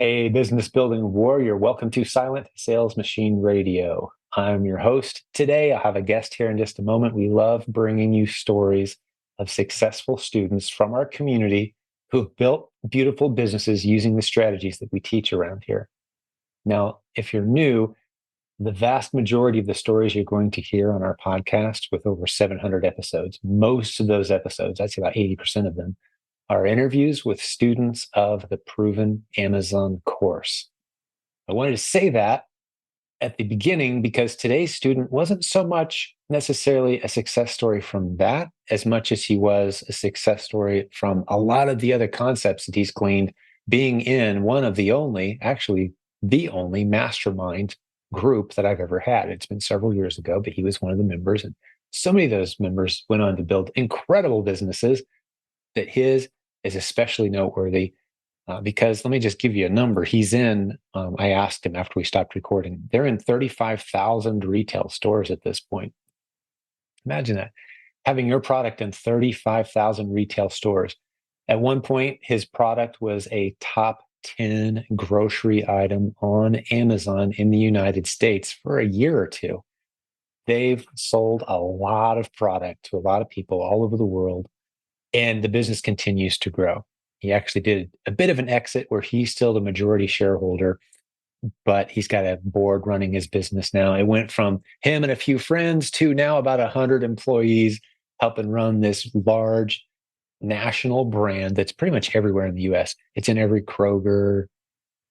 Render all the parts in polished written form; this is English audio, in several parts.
Hey, business building warrior, welcome to Silent Sales Machine Radio. I'm your host. Today, I'll have a guest here in just a moment. We love bringing you stories of successful students from our community who've built beautiful businesses using the strategies that we teach around here. Now, if you're new, the vast majority of the stories you're going to hear on our podcast with over 700 episodes, most of those episodes, I'd say about 80% of them, are interviews with students of the Proven Amazon course. I wanted to say that at the beginning because today's student wasn't so much necessarily a success story from that as much as he was a success story from a lot of the other concepts that he's gleaned being in one of the only, actually, the only mastermind group that I've ever had. It's been several years ago, but he was one of the members. And so many of those members went on to build incredible businesses that his is especially noteworthy because let me just give you a number. He's in, I asked him after we stopped recording, they're in 35,000 retail stores at this point. Imagine that, having your product in 35,000 retail stores. At one point, his product was a top 10 grocery item on Amazon in the United States for a year or two. They've sold a lot of product to a lot of people all over the world, and the business continues to grow. He actually did a bit of an exit where he's still the majority shareholder, but he's got a board running his business now. It went from him and a few friends to now about 100 employees helping run this large national brand that's pretty much everywhere in the US. It's in every Kroger,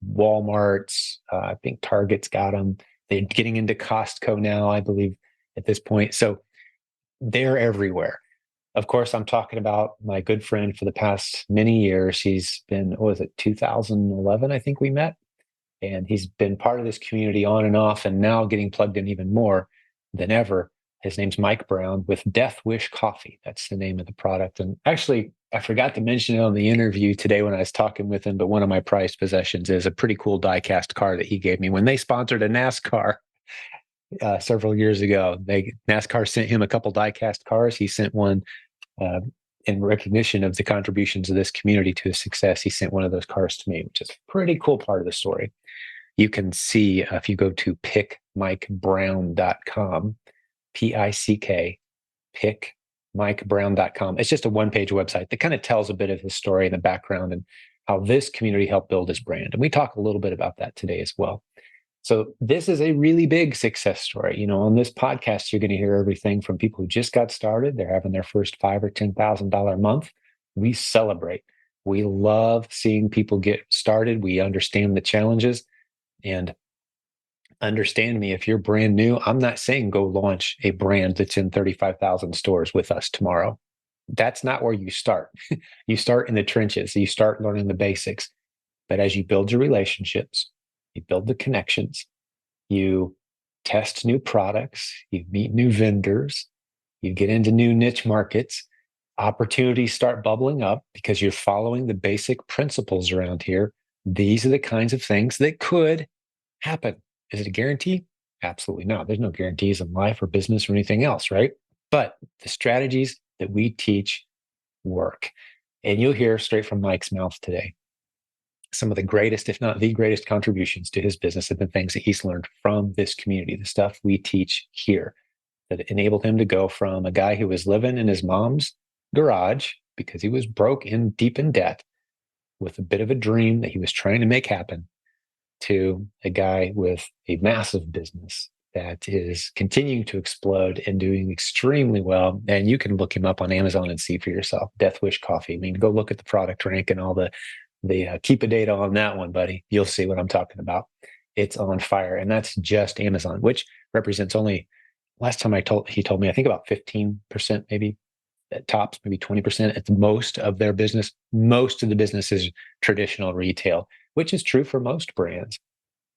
Walmart's, I think Target's got them. They're getting into Costco now, I believe, at this point. So they're everywhere. Of course, I'm talking about my good friend for the past many years. He's been, what was it, 2011, I think we met. And he's been part of this community on and off, and now getting plugged in even more than ever. His name's Mike Brown with Death Wish Coffee. That's the name of the product. And actually, I forgot to mention it on the interview today when I was talking with him, but one of my prized possessions is a pretty cool die-cast car that he gave me when they sponsored a NASCAR several years ago. NASCAR sent him a couple die-cast cars. He sent one uh, in recognition of the contributions of this community to his success. He sent one of those cars to me, which is a pretty cool part of the story. You can see if you go to pickmikebrown.com, Pick, pickmikebrown.com. It's just a one-page website that kind of tells a bit of his story and the background and how this community helped build his brand. And we talk a little bit about that today as well. So this is a really big success story. You know, on this podcast, you're going to hear everything from people who just got started. They're having their first $5,000 or $10,000 a month. We celebrate. We love seeing people get started. We understand the challenges. And understand me, if you're brand new, I'm not saying go launch a brand that's in 35,000 stores with us tomorrow. That's not where you start. You start in the trenches. You start learning the basics. But as you build your relationships, you build the connections, you test new products, you meet new vendors, you get into new niche markets, opportunities start bubbling up because you're following the basic principles around here. These are the kinds of things that could happen. Is it a guarantee? Absolutely not. There's no guarantees in life or business or anything else, right? But the strategies that we teach work. And you'll hear straight from Mike's mouth today. Some of the greatest, if not the greatest contributions to his business have been things that he's learned from this community, the stuff we teach here that enabled him to go from a guy who was living in his mom's garage because he was broke and deep in debt with a bit of a dream that he was trying to make happen to a guy with a massive business that is continuing to explode and doing extremely well. And you can look him up on Amazon and see for yourself. Death Wish Coffee. I mean, go look at the product rank and all the keep a data on that one, buddy. You'll see what I'm talking about. It's on fire. And that's just Amazon, which represents only, last time he told me, I think about 15%, maybe at tops, maybe 20% at the most of their business. Most of the business is traditional retail, which is true for most brands,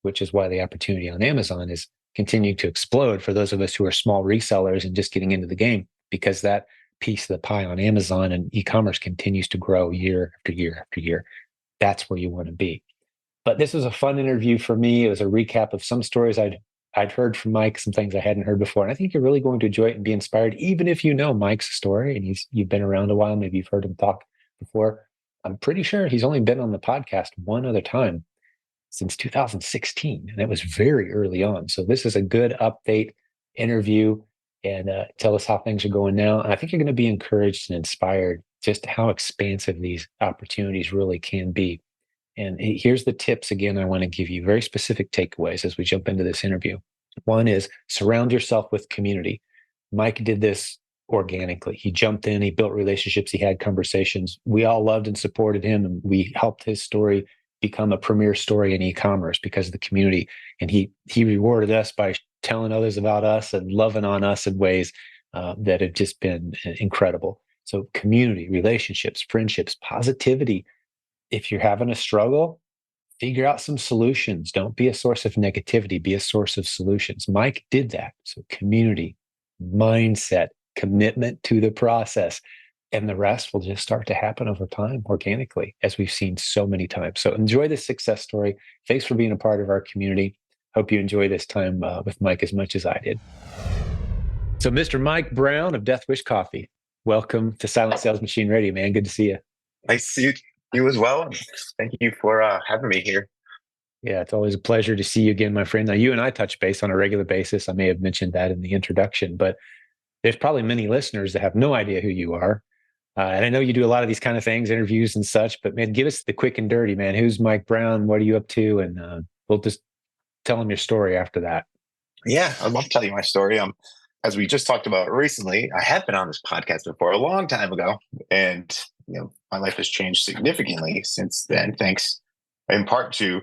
which is why the opportunity on Amazon is continuing to explode for those of us who are small resellers and just getting into the game, because that piece of the pie on Amazon and e-commerce continues to grow year after year after year. That's where you want to be. But this was a fun interview for me. It was a recap of some stories I'd heard from Mike, some things I hadn't heard before. And I think you're really going to enjoy it and be inspired, even if you know Mike's story and you've been around a while. Maybe you've heard him talk before. I'm pretty sure he's only been on the podcast one other time. since 2016, and it was very early on. So this is a good update interview, and tell us how things are going now. And I think you're going to be encouraged and inspired just how expansive these opportunities really can be. And here's the tips again I want to give you, very specific takeaways as we jump into this interview. One is surround yourself with community. Mike did this organically. He jumped in, he built relationships, he had conversations. We all loved and supported him, and we helped his story become a premier story in e-commerce because of the community. And he rewarded us by telling others about us and loving on us in ways that have just been incredible. So community, relationships, friendships, positivity. If you're having a struggle, figure out some solutions. Don't be a source of negativity, be a source of solutions. Mike did that. So community, mindset, commitment to the process, and the rest will just start to happen over time organically, as we've seen so many times. So enjoy this success story. Thanks for being a part of our community. Hope you enjoy this time with Mike as much as I did. So Mr. Mike Brown of Death Wish Coffee, welcome to Silent Sales Machine Radio, man. Good to see you. Nice to see you as well. Thank you for having me here. Yeah, it's always a pleasure to see you again, my friend. Now, you and I touch base on a regular basis. I may have mentioned that in the introduction, but there's probably many listeners that have no idea who you are. And I know you do a lot of these kind of things, interviews and such, but man, give us the quick and dirty, man. Who's Mike Brown? What are you up to? And we'll just tell them your story after that. Yeah, I'd love to tell you my story. As we just talked about recently, I have been on this podcast before a long time ago, and my life has changed significantly since then, thanks in part to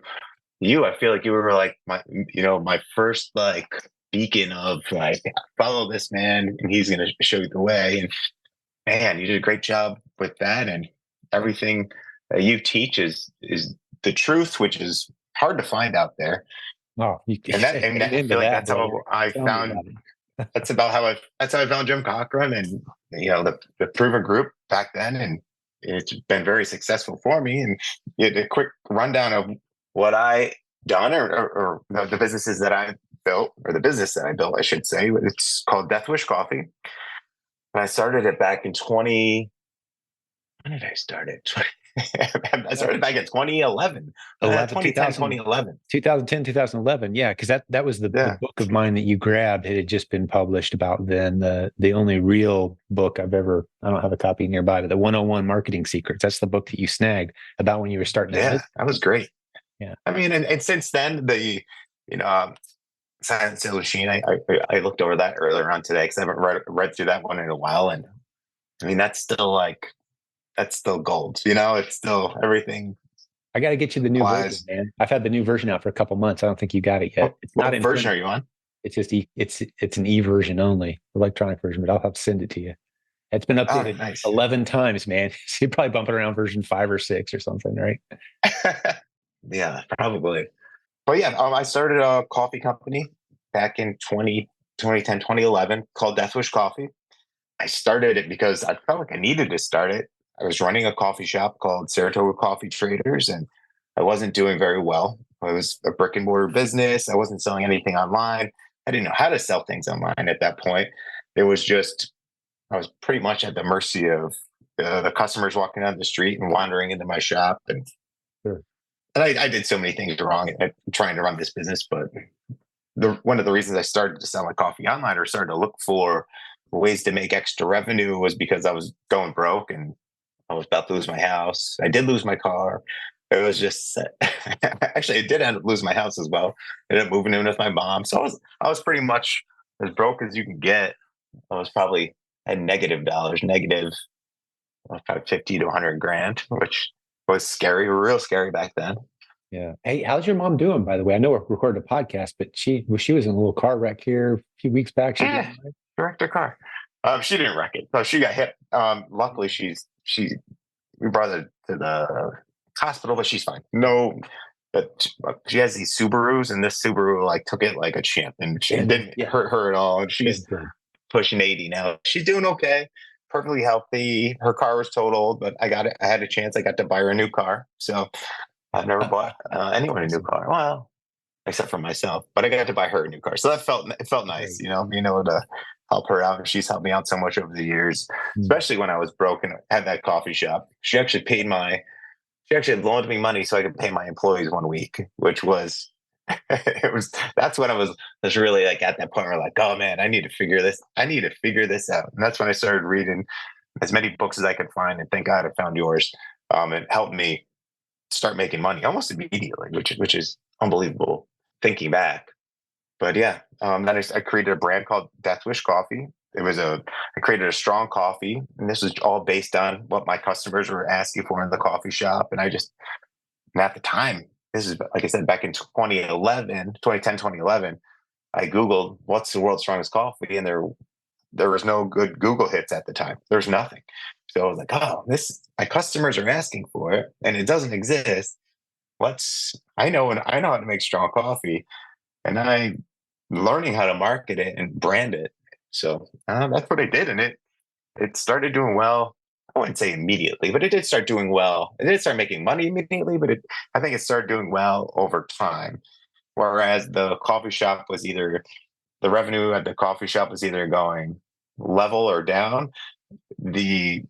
you. I feel like you were like my first like beacon of like, follow this man and he's going to show you the way. And man, you did a great job with that, and everything that you teach is the truth, which is hard to find out there. Oh, and I feel like that's how I found. That's how I found Jim Cochran, and the Proven Group back then, and it's been very successful for me. And a quick rundown of what I done, or the businesses that I built, or the business that I built, I should say. It's called Death Wish Coffee. And I started it back in when did I start it? I started back in 2011. 2011. 2010, 2011. Yeah, because that was the book of mine that you grabbed. It had just been published about then. The only real book I don't have a copy nearby, but the 101 Marketing Secrets. That's the book that you snagged about when you were starting. Yeah, that was great. Yeah. I mean, and since then, the Silent Sales Machine, I looked over that earlier on today because I haven't read through that one in a while. And I mean, that's still gold. It's still everything. I got to get you the new version, man. I've had the new version out for a couple months. I don't think you got it yet. What version are you on? It's just it's an e-version only, electronic version, but I'll have to send it to you. It's been updated 11 times, man. So you're probably bumping around version 5 or 6 or something, right? Yeah, probably. But yeah, I started a coffee company back in 2010, 2011 called Death Wish Coffee. I started it because I felt like I needed to start it. I was running a coffee shop called Saratoga Coffee Traders, and I wasn't doing very well. It was a brick and mortar business. I wasn't selling anything online. I didn't know how to sell things online at that point. It was just, I was pretty much at the mercy of the customers walking down the street and wandering into my shop. And, sure. and I did so many things wrong at trying to run this business. But one of the reasons I started to sell my coffee online, or started to look for ways to make extra revenue, was because I was going broke and I was about to lose my house. I did lose my car. It was just actually, I did end up losing my house as well. I ended up moving in with my mom. So I was pretty much as broke as you can get. I was probably at negative probably 50 to 100 grand, which was scary, real scary back then. Yeah. Hey, how's your mom doing, by the way? I know we're recording a podcast, but she was in a little car wreck here a few weeks back. She wrecked her car. She didn't wreck it. So she got hit. Luckily, we brought her to the hospital, but she's fine. No, but she has these Subarus, and this Subaru like took it like a champ, and she didn't hurt her at all. And she's pushing 80 now. She's doing okay, perfectly healthy. Her car was totaled, but I had a chance. I got to buy her a new car. So I've never bought anyone a new car. Well, except for myself, but I got to buy her a new car. So it felt nice, being able to help her out. And she's helped me out so much over the years, especially when I was broke and had that coffee shop. She actually paid my She actually had loaned me money so I could pay my employees 1 week, which was it was that's when I was really like at that point where like, oh man, I need to figure this out. And that's when I started reading as many books as I could find. And thank God I found yours. It helped me start making money almost immediately, which is unbelievable thinking back. But yeah, then I created a brand called Death Wish Coffee. I created a strong coffee, and this was all based on what my customers were asking for in the coffee shop. And at the time, this is like I said, back in 2011, 2010, 2011, I Googled what's the world's strongest coffee, and there was no good Google hits at the time. There's nothing. So I was like, oh, this my customers are asking for it, and it doesn't exist. I know how to make strong coffee, and I learning how to market it and brand it. So that's what I did, and it started doing well. I wouldn't say immediately, but it did start doing well. It did start making money immediately, but I think it started doing well over time. Whereas the revenue at the coffee shop was either going level or down. The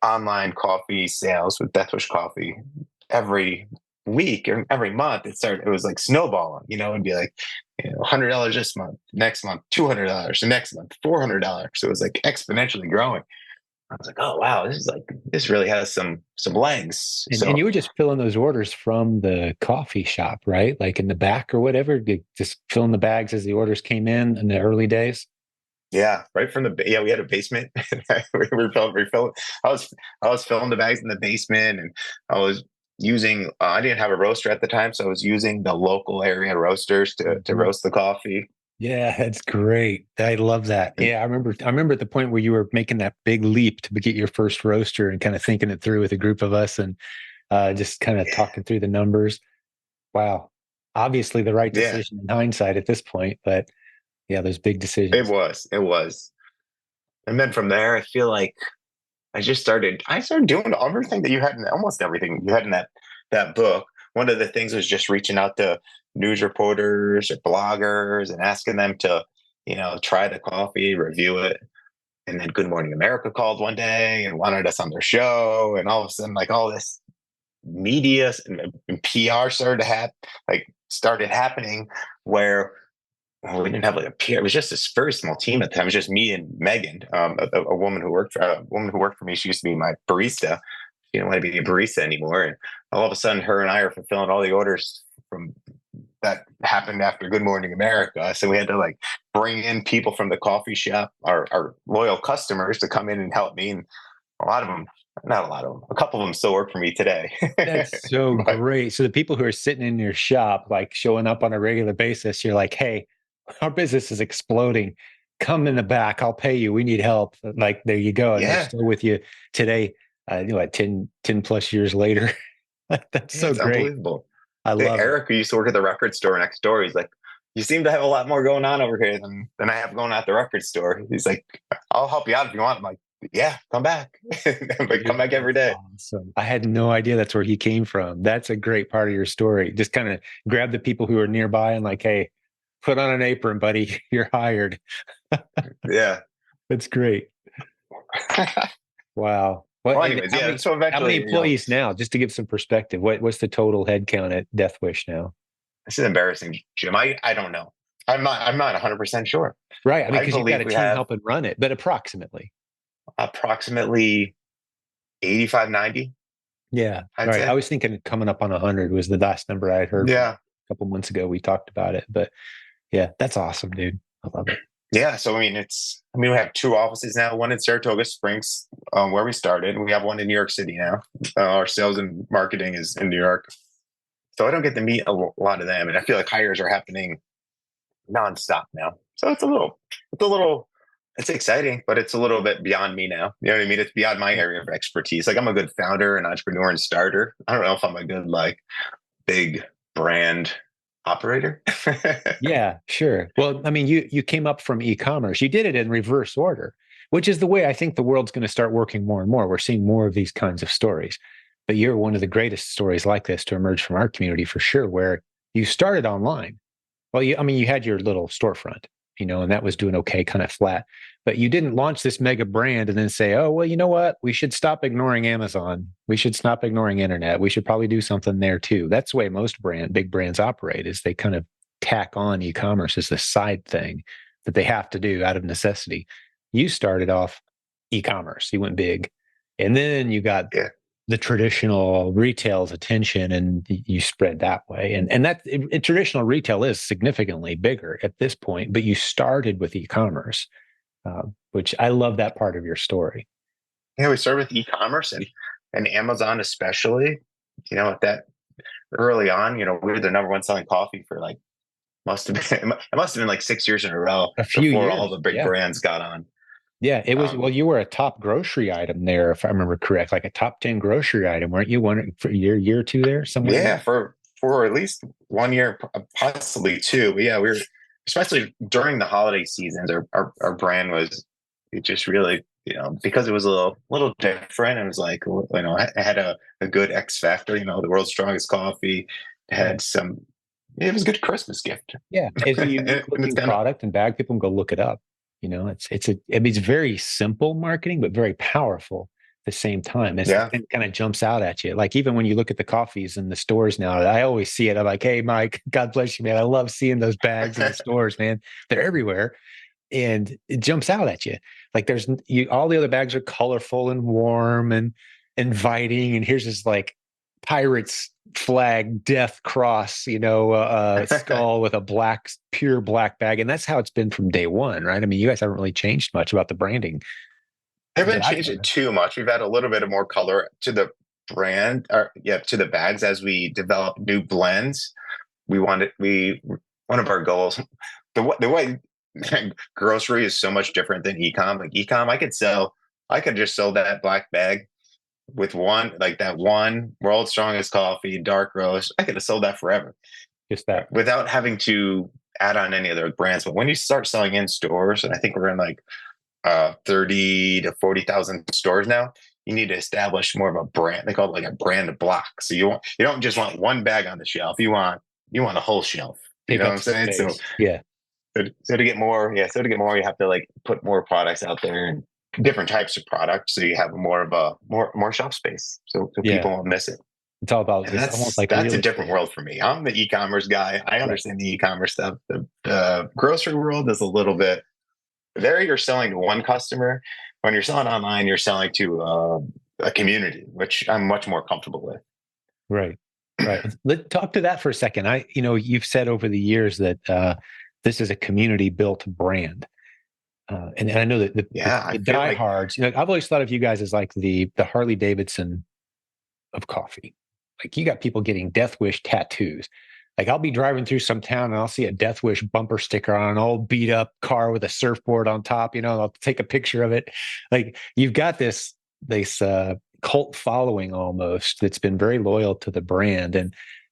online coffee sales with Deathwish Coffee every week or every month it was like snowballing, it'd be like, $100 this month, next month $200, the next month $400. So it was like exponentially growing. I was like, oh wow, this really has some legs. And you were just filling those orders from the coffee shop, right? Like in the back or whatever, just filling the bags as the orders came in the early days. Yeah, right from we had a basement. I was filling the bags in the basement, and I was using. I didn't have a roaster at the time, so I was using the local area roasters to roast the coffee. Yeah, that's great. I love that. Yeah, I remember at the point where you were making that big leap to get your first roaster and kind of thinking it through with a group of us and just kind of talking through the numbers. Wow. Obviously the right Yeah, decision in hindsight at this point, but yeah, those big it decisions. was. It was. And then from there, I feel like I started doing everything that you had in almost everything you had in that book. One of the things was just reaching out to news reporters or bloggers and asking them to, try the coffee, review it. And then Good Morning America called one day and wanted us on their show. And all of a sudden, like all this media and PR started happening where we didn't have like a peer. It was just this very small team at the time. It was just me and Megan, a woman who worked for me. She used to be my barista. She didn't want to be a barista anymore, and all of a sudden, her and I are fulfilling all the orders from that happened after Good Morning America. So we had to like bring in people from the coffee shop, our loyal customers, to come in and help me. And a lot of them, not a lot of them, a couple of them still work for me today. That's so But great. So the people who are sitting in your shop, like showing up on a regular basis, you're like, hey, our business is exploding. Come in the back. I'll pay you. We need help. Like, there you go. And they're yeah, still with you today, 10 plus years later. That's yeah, so it's great. unbelievable. I love it. Eric, who used to work at the record store next door, he's like, "You seem to have a lot more going on over here than I have going on at the record store." He's like, "I'll help you out if you want." I'm like, "Yeah, come back." I'm like, "Come Dude, back every that's day." awesome. I had no idea that's where he came from. That's a great part of your story. Just kind of grab the people who are nearby and like, hey, put on an apron, buddy. You're hired. Yeah. That's great. Wow. What Well, and anyways, yeah. So how many eventually, employees now? Just to give some perspective, what's the total head count at Death Wish now? this is embarrassing, Jim. I don't know. I'm not 100% sure. Right. I mean, I because you've got believe a we team have helping run it, but approximately. approximately 85, 90, Yeah. I'd Right. I say. was thinking coming up on 100 was the last number I had heard from Yeah. a couple months ago. We talked about it, but yeah, that's awesome, dude. I love it. Yeah. So, we have two offices now, one in Saratoga Springs, where we started. We have one in New York City now. Our sales and marketing is in New York. So I don't get to meet a lot of them. And I feel like hires are happening nonstop now. So it's exciting, but it's a little bit beyond me now. You know what I mean? It's beyond my area of expertise. Like I'm a good founder and entrepreneur and starter. I don't know if I'm a good like big brand operator. Yeah, sure. Well, I mean, you came up from e-commerce. You did it in reverse order, which is the way I think the world's going to start working more and more. We're seeing more of these kinds of stories. But you're one of the greatest stories like this to emerge from our community for sure, where you started online. Well, I mean, you had your little storefront, and that was doing okay, kind of flat. But you didn't launch this mega brand and then say, oh, well, you know what? We should stop ignoring Amazon. We should stop ignoring internet. We should probably do something there too. That's the way most big brands operate, is they kind of tack on e-commerce as the side thing that they have to do out of necessity. You started off e-commerce. You went big. And then you got the traditional retail's attention, and you spread that way. And that traditional retail is significantly bigger at this point, but you started with e-commerce, which I love that part of your story. Yeah, we started with e-commerce and Amazon especially. At that early on, we were the number one selling coffee for like it must have been like 6 years in a row A few before years, all the big brands got on. Yeah, it was. Well, you were a top grocery item there, if I remember correct, like a top 10 grocery item, weren't you? One for year or two there, somewhere. Yeah, for at least 1 year, possibly two. But yeah, we were, especially during the holiday seasons. Our brand was, it just really, because it was a little different. It was like, it had a good X factor. The world's strongest coffee. It had some. It was a good Christmas gift. Yeah, it's a unique looking product and bag. People can go look it up. It's very simple marketing, but very powerful at the same time. It kind of jumps out at you. Like even when you look at the coffees in the stores now, I always see it. I'm like, hey, Mike, God bless you, man. I love seeing those bags in the stores, man. They're everywhere. And it jumps out at you. Like all the other bags are colorful and warm and inviting. And here's this like pirate's flag death cross, skull with a pure black bag. And that's how it's been from day one, right? I mean, you guys haven't really changed much about the branding. Haven't changed it too much. We've had a little bit of more color to the brand, to the bags as we develop new blends. One of our goals, the way grocery is so much different than e-com. Like e-com, I could just sell that black bag with that one world's strongest coffee, dark roast. I could have sold that forever. Just that. Without having to add on any other brands. But when you start selling in stores, and I think we're in like 30 to 40,000 stores now, you need to establish more of a brand. They call it like a brand block. So you don't just want one bag on the shelf. You want a whole shelf. You know what I'm saying? So yeah. So to get more, you have to like put more products out there and different types of products, so you have more of a more shelf space, so people won't miss it. It's all about that's a different world for me. I'm the e-commerce guy. I understand the e-commerce stuff. The grocery world is a little bit there. You're selling to one customer. When you're selling online, you're selling to a community, which I'm much more comfortable with. Right. Let's talk to that for a second. You've said over the years that this is a community built brand. And I know that the diehards, I've always thought of you guys as like the Harley Davidson of coffee. Like you got people getting Death Wish tattoos. Like I'll be driving through some town and I'll see a Death Wish bumper sticker on an old beat up car with a surfboard on top. I'll take a picture of it. Like you've got this cult following almost that's been very loyal to the brand.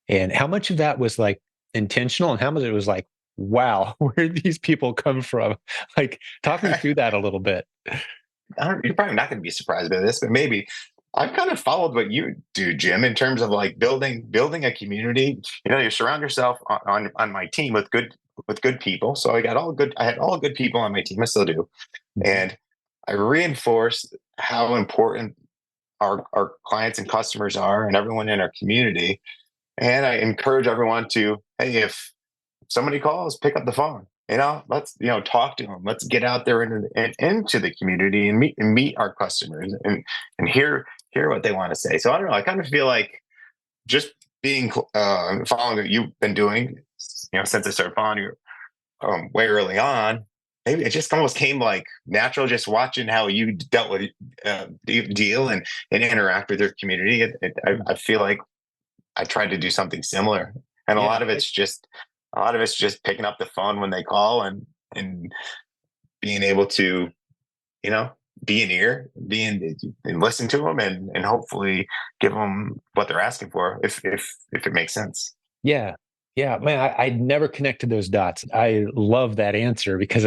And how much of that was like intentional, and how much of it was like, wow, where did these people come from? Like, talk me through that a little bit. You're probably not going to be surprised by this, but maybe I've kind of followed what you do, Jim, in terms of like building a community. You surround yourself on my team with good people. So I had all good people on my team. I still do. Mm-hmm. And I reinforce how important our clients and customers are, and everyone in our community. And I encourage everyone to, hey, if somebody calls, pick up the phone. Let's talk to them. Let's get out there into the community and meet our customers and hear what they want to say. So I don't know. I kind of feel like just being following what you've been doing, since I started following you way early on. Maybe it just almost came like natural, just watching how you dealt with deal and interact with your community. I feel like I tried to do something similar, and a lot of it's just picking up the phone when they call and being able to, be an ear, and listen to them and hopefully give them what they're asking for if it makes sense. Yeah. Yeah, man, I never connected those dots. I love that answer because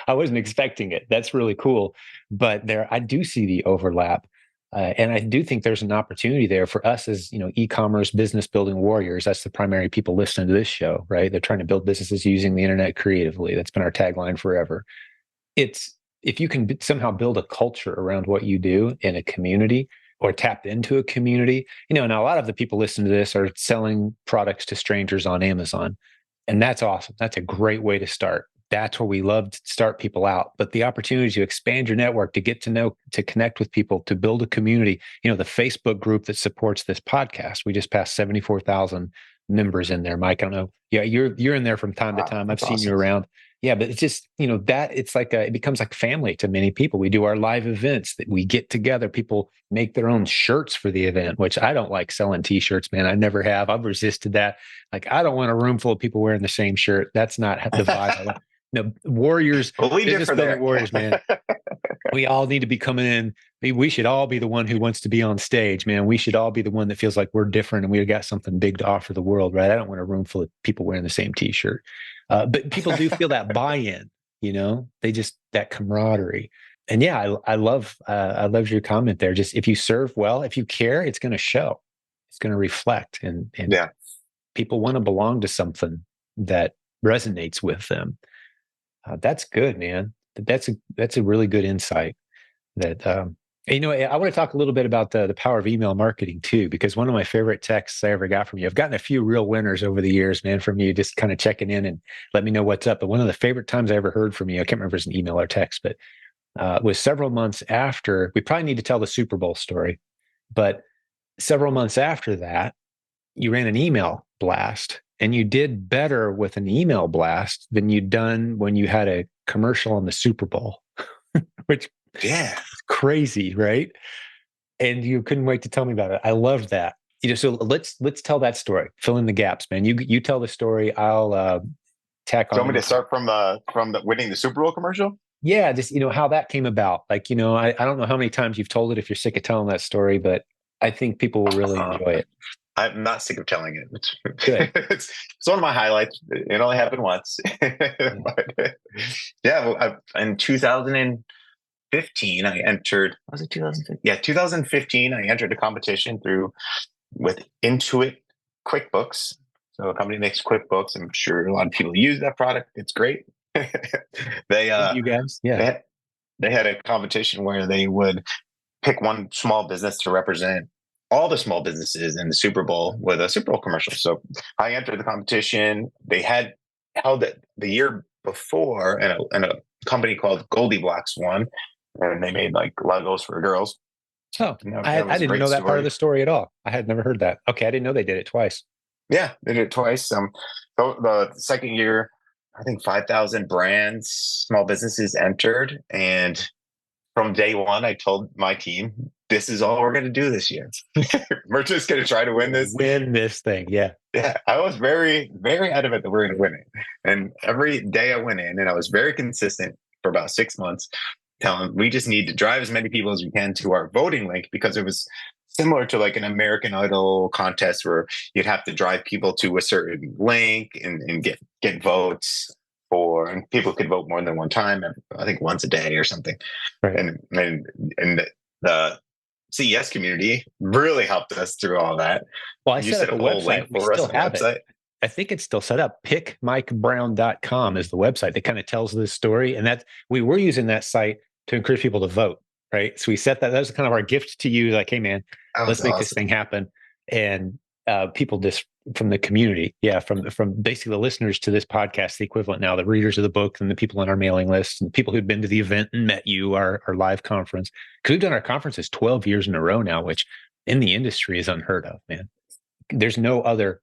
I wasn't expecting it. That's really cool. But I do see the overlap. And I do think there's an opportunity there for us as, e-commerce business building warriors. That's the primary people listening to this show, right? They're trying to build businesses using the internet creatively. That's been our tagline forever. it's if you can somehow build a culture around what you do in a community or tap into a community, now a lot of the people listening to this are selling products to strangers on Amazon. And that's awesome. That's a great way to start. That's where we love to start people out. But the opportunity to expand your network, to get to know, to connect with people, to build a community, the Facebook group that supports this podcast, we just passed 74,000 members in there. Mike, I don't know. Yeah, you're in there from time to Wow, time. I've that's seen you awesome. around. Yeah, but it's just, that it's like it becomes like family to many people. We do our live events that we get together. People make their own shirts for the event, which I don't like selling t-shirts, man. I never have. I've resisted that. Like, I don't want a room full of people wearing the same shirt. That's not the vibe I want. No, warriors, Well, we business differ building there. warriors, man. We all need to be coming in. We should all be the one who wants to be on stage, man. We should all be the one that feels like we're different and we've got something big to offer the world, right? I don't want a room full of people wearing the same t-shirt. But people do feel that buy-in, they just, that camaraderie. And yeah, I love your comment there. Just if you serve well, if you care, it's going to show, it's going to reflect, and Yeah. people want to belong to something that resonates with them. That's good, man. That's a really good insight. That I want to talk a little bit about the power of email marketing too, because one of my favorite texts I ever got from you. I've gotten a few real winners over the years, man, from you, just kind of checking in and let me know what's up. But one of the favorite times I ever heard from you, I can't remember if it was an email or text, but was several months after. We probably need to tell the Super Bowl story, but several months after that, you ran an email blast and you did better with an email blast than you'd done when you had a commercial on the Super Bowl, which Yeah. is crazy, right? And you couldn't wait to tell me about it. I loved that. So let's tell that story. Fill in the gaps, man. You tell the story. I'll tack So on I'm going to anything. start from the winning the Super Bowl commercial. Yeah, just how that came about. Like, I don't know how many times you've told it if you're sick of telling that story, but I think people will really Uh, enjoy it. I'm not sick of telling it. Good. It's one of my highlights. It only happened once, Yeah. but yeah. Well, in 2015, I entered. Was it 2015? Yeah, 2015. I entered a competition with Intuit QuickBooks. So a company makes QuickBooks. I'm sure a lot of people use that product. It's great. they Thank you guys. Yeah. they had, they had a competition where they would pick one small business to represent all the small businesses in the Super Bowl with a Super Bowl commercial. So I entered the competition. They had held it the year before, and a company called Goldie Blocks won, and they made like Legos for girls. Oh, And I that was a didn't great know that part of story. the story at all. I had never heard that. Okay, I didn't know they did it twice. Yeah, they did it twice. So the second year, I think 5,000 brands, small businesses entered, and from day one, I told my team, "This is all we're going to do this year. We're just going to try to We're win gonna this." win this thing. Yeah. Yeah, I was very, very adamant that we're going to win it. And every day I went in, and I was very consistent for about 6 months, telling them we just need to drive as many people as we can to our voting link, because it was similar to like an American Idol contest where you'd have to drive people to a certain link and get votes for, and people could vote more than one time. I think once a day or something. Right. And the CES community really helped us through all that. Well, I You set set up a up a whole website. link We for us still on the have it. website. I think it's still set up. Pickmikebrown.com is the website that kind of tells this story. And that we were using that site to encourage people to vote. Right. So we set that. That was kind of our gift to you. Like, hey, man, That was let's make this thing awesome. happen. And people just from the community. Yeah. From basically the listeners to this podcast, the equivalent now, the readers of the book and the people on our mailing list and the people who'd been to the event and met you, our live conference. Because we've done our conferences 12 years in a row now, which in the industry is unheard of, man. There's no other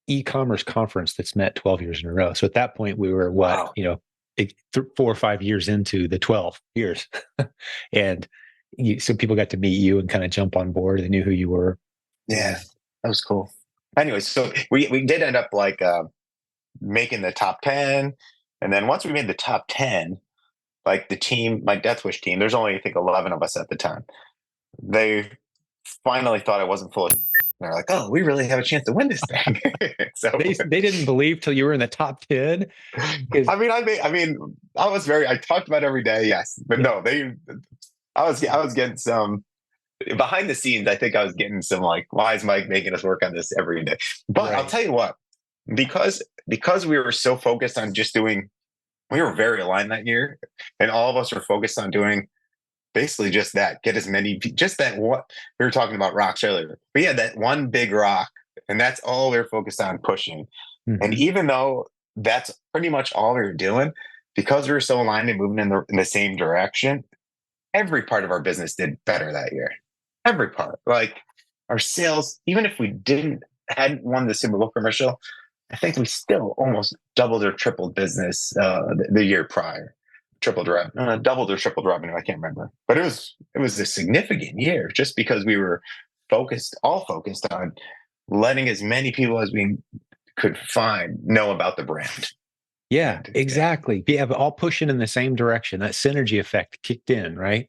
e-commerce conference that's met 12 years in a row. So at that point, we were Wow. 4 or 5 years into the 12 years. And so people got to meet you and kind of jump on board. They knew who you were. Yeah, that was cool. Anyway, so we did end up like making the top 10. And then once we made the top 10, like the team, my Death Wish team, there's only, I think, 11 of us at the time. They finally thought I wasn't full of. They're like, "Oh, we really have a chance to win this thing." So They didn't believe till you were in the top 10. I was very. I talked about it every day, yes, but Yeah. no, they. I was getting some behind the scenes. I think I was getting some like, why is Mike making us work on this every day? But I'll Right. tell you what, because we were so focused on just doing we were very aligned that year, and all of us were focused on doing basically just that. Get as many, just that. What we were talking about rocks earlier. We had that one big rock, and that's all we were focused on pushing. And Mhm. even though that's pretty much all we were doing, because we were so aligned and moving in the same direction, every part of our business did better that year. Every part, like our sales, even if we hadn't won the Super Bowl commercial, I think we still almost doubled or tripled business the year prior. Doubled or tripled revenue. I can't remember, but it was a significant year just because we were all focused on letting as many people as we could find know about the brand. Yeah, And exactly. Yeah, but all pushing in the same direction. That synergy effect kicked in, right?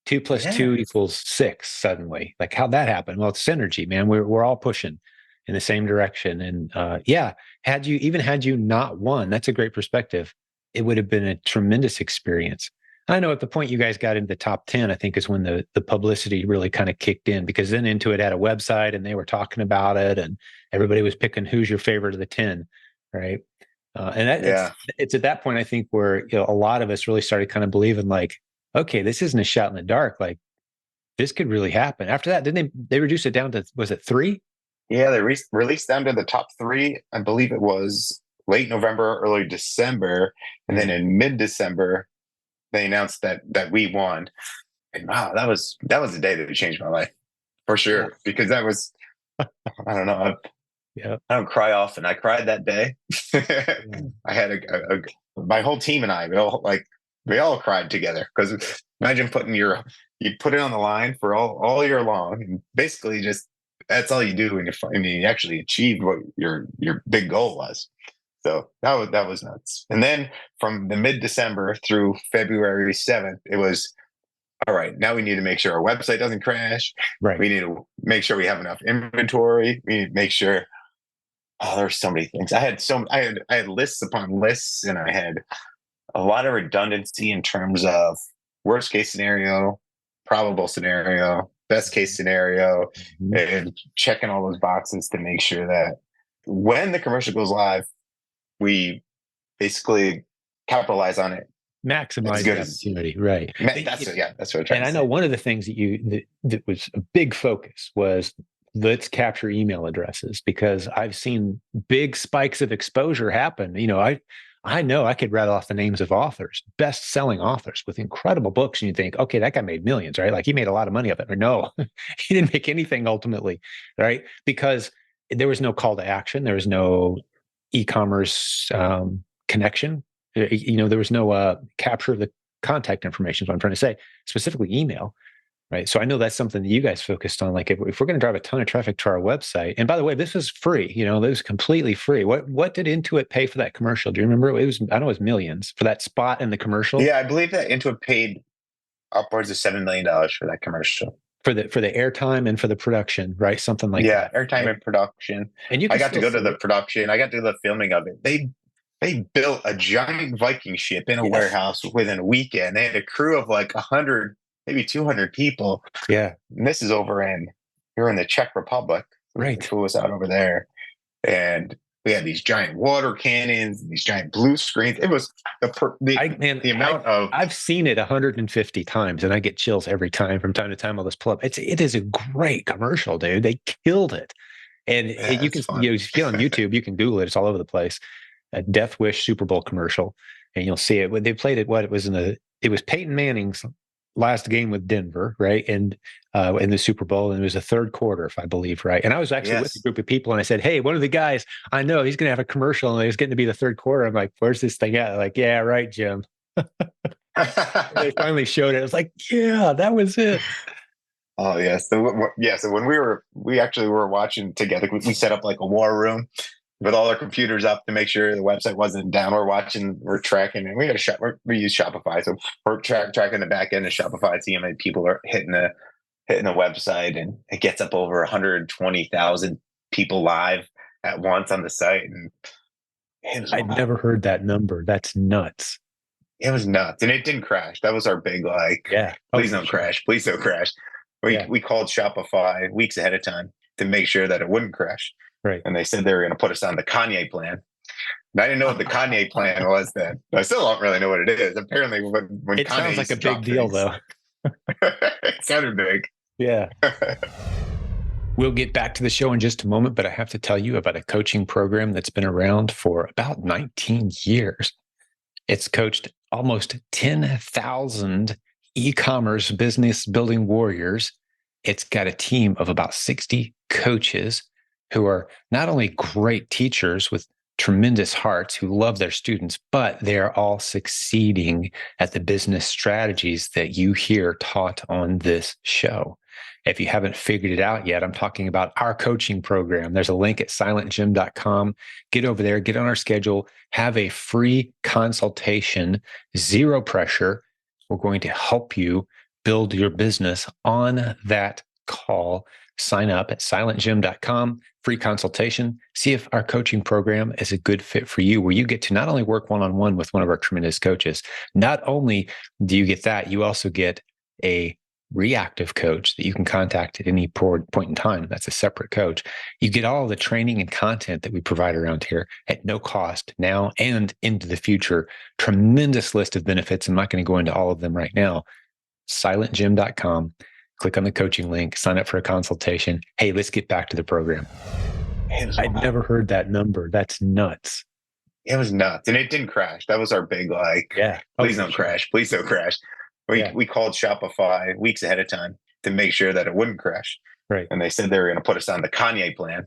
Two plus yeah, two equals six suddenly. Like how'd that happen? Well, it's synergy, man. We're all pushing in the same direction. And yeah, had you not won, that's a great perspective. It would have been a tremendous experience. I know at the point you guys got into the top 10, I think is when the publicity really kind of kicked in, because then Intuit had a website and they were talking about it and everybody was picking who's your favorite of the 10, right? And yeah, it's at that point I think where a lot of us really started kind of believing like, okay, this isn't a shot in the dark. Like this could really happen. After that, didn't they reduce it down to, was it three? yeah. They released them to the top three. I believe it was late November, early December, and then Yeah. in mid December they announced that we won. And wow, that was the day that changed my life for Yeah. sure. Because that was, I don't know, Yeah. I don't cry often. I cried that day. Yeah. I had my whole team and I, we all cried together because imagine you put it on the line for all year long, and basically just that's all you do when you actually achieved what your big goal was. So that was nuts. And then from the mid December through February 7th, it was all right. Now we need to make sure our website doesn't crash. Right. We need to make sure we have enough inventory. We need to make sure. Oh, there's so many things. I had lists upon lists, and I had a lot of redundancy in terms of worst case scenario, probable scenario, best case scenario, Mhm. and checking all those boxes to make sure that when the commercial goes live, we basically capitalize on it as Maximize good the as opportunity. Right. that's what I'm trying And to I know say. one of the things that was a big focus was let's capture email addresses, because I've seen big spikes of exposure happen. I know I could rattle off the names of authors, best-selling authors with incredible books, and you think, okay, that guy made millions, right? Like he made a lot of money of it. Or no, he didn't make anything ultimately, right? Because there was no call to action, there was no e-commerce connection. There was no capture of the contact information. Is what I'm trying to say, specifically email, right? So I know that's something that you guys focused on. Like if we're going to drive a ton of traffic to our website, and by the way, this was free. This was completely free. What did Intuit pay for that commercial? Do you remember? It was, I know it was millions for that spot in the commercial, Yeah, I believe that Intuit paid upwards of $7 million for that commercial. for the airtime and for the production, right? Something like Yeah, that, airtime right? and production. And you I can got to still go to see the it. production. I got to do the filming of it. They built a giant Viking ship in a Yes. warehouse within a weekend. They had a crew of like 100, maybe 200 people. Yeah. And this is here in the Czech Republic. They Right. flew us out over there, and we had these giant water cannons, these giant blue screens. It was I man, the amount of I've seen it 150 times, and I get chills every time. From time to time, I'll just pull up. It is a great commercial, dude. They killed it, and yeah, you it's can fun. if you get on YouTube, you can Google it. It's all over the place. A Death Wish Super Bowl commercial, and you'll see it. When they played it, what it was it was Peyton Manning's last game with Denver, right? And in the Super Bowl, and it was the third quarter, if I believe, right? And I was actually with a Yes. group of people, and I said, "Hey, one of the guys I know, he's going to have a commercial, and it's getting to be the third quarter." I'm like, "Where's this thing at?" Like, "Yeah, right, Jim." They finally showed it. I was like, "Yeah, that was it." Oh yeah. So when we actually were watching together, we set up like a war room with all our computers up to make sure the website wasn't down. We're tracking, and we use Shopify, so we're tracking the back end of Shopify, seeing how many people are hitting the website, and it gets up over 120,000 people live at once on the site, and it was I'd never heard that number. That's nuts. it was nuts, and it didn't crash. That was our big like, Yeah. Oh, please for don't sure. crash, please don't crash. We Yeah. we called Shopify weeks ahead of time to make sure that it wouldn't crash, Right. and they said they were going to put us on the Kanye plan. I didn't know what the Kanye plan was then. I still don't really know what it is. Apparently, when It Kanye sounds used like a to big drop deal, things, though. it sounded big. Yeah. We'll get back to the show in just a moment, but I have to tell you about a coaching program that's been around for about 19 years. It's coached almost 10,000 e-commerce business building warriors. It's got a team of about 60 coaches who are not only great teachers with tremendous hearts who love their students, but they're all succeeding at the business strategies that you hear taught on this show. If you haven't figured it out yet, I'm talking about our coaching program. There's a link at silentjimdotcom. Get over there, get on our schedule, have a free consultation, zero pressure. We're going to help you build your business on that call. Sign up at silentjim.com, free consultation. See if our coaching program is a good fit for you, where you get to not only work one-on-one with one of our tremendous coaches, not only do you get that, you also get a reactive coach that you can contact at any point in time. That's a separate coach. You get all the training and content that we provide around here at no cost now and into the future. Tremendous list of benefits. I'm not going to go into all of them right now. silentjim.com. Click on the coaching link, sign up for a consultation. Hey, let's get back to the program. I'd never heard that number. That's nuts. It was nuts, and it didn't crash. That was our big Yeah. please don't crash. Please don't crash. We called Shopify weeks ahead of time to make sure that it wouldn't crash. Right. And they said they were going to put us on the Kanye plan.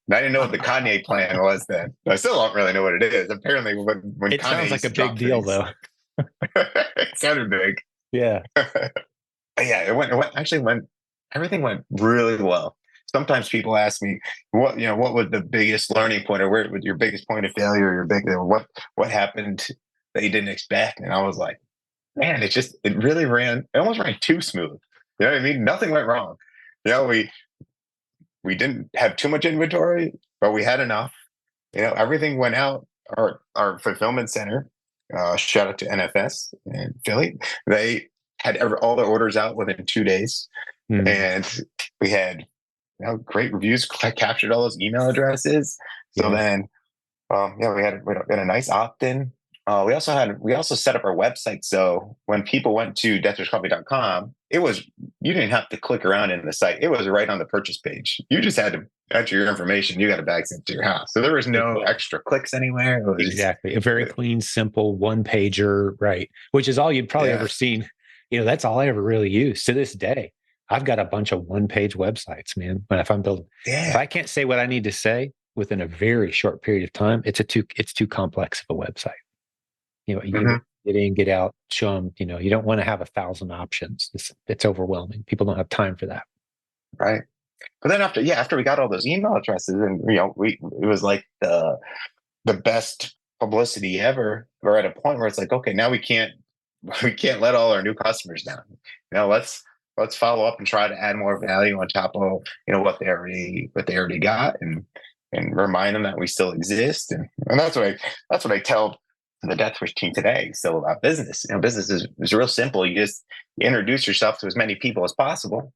And I didn't know what the Kanye plan was then. I still don't really know what it is. Apparently, when it Kanye sounds like a big deal, though. It sounded big. Yeah. Yeah, everything went really well. Sometimes people ask me, what was the biggest learning point, or where was your biggest point of failure, what happened that you didn't expect? And I was like, man, it almost ran too smooth. You know what I mean? Nothing went wrong. We didn't have too much inventory, but we had enough. Everything went out. Our fulfillment center, shout out to NFS in Philly, they had all their orders out within 2 days. And we had great reviews. I captured all those email addresses. So then, we had a nice opt-in. We also set up our website, so when people went to deathwishcoffee.com, you didn't have to click around in the site. It was right on the purchase page. You just had to enter your information. You got a bag sent to your house, so there was no extra clicks anywhere. Exactly, a very clean, simple one pager, right? Which is all you'd probably ever seen. That's all I ever really use to this day. I've got a bunch of one-page websites, man. If I'm building, if I can't say what I need to say within a very short period of time, it's too complex of a website. You get in, get out, show them. You don't want to have 1,000 options. It's overwhelming. People don't have time for that. Right. But then after we got all those email addresses, and it was like the best publicity ever. We're at a point where it's like, okay, now we can't let all our new customers down. Let's follow up and try to add more value on top of what they already got, and remind them that we still exist. And that's what I tell the Death Wish team today. So about business, business is real simple. You just introduce yourself to as many people as possible,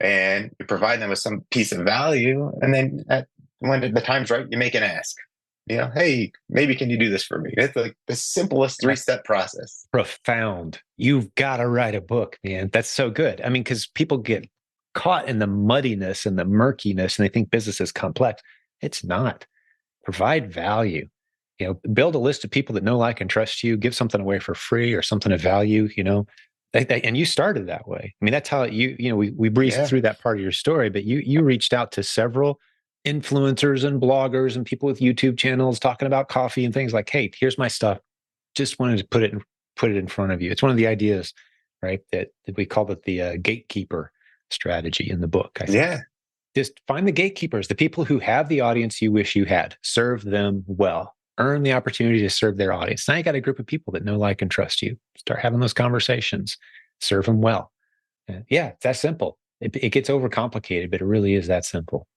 and you provide them with some piece of value. And then when the time's right, you make an ask. Hey, maybe can you do this for me? It's like the simplest 3-step process. Profound. You've got to write a book, man. That's so good. I mean, because people get caught in the muddiness and the murkiness, and they think business is complex. It's not. Provide value. Build a list of people that know, like, and trust you. Give something away for free or something of value. And you started that way. I mean, that's how we breezed through that part of your story. But you reached out to several influencers and bloggers and people with YouTube channels talking about coffee and things like, hey, here's my stuff. Just wanted to put it in front of you. It's one of the ideas, right? That we call it the gatekeeper strategy in the book. I think. Just find the gatekeepers, the people who have the audience you wish you had. Serve them well. Earn the opportunity to serve their audience. Now you got a group of people that know, like, and trust you. Start having those conversations. Serve them well. It's that simple. It gets overcomplicated, but it really is that simple.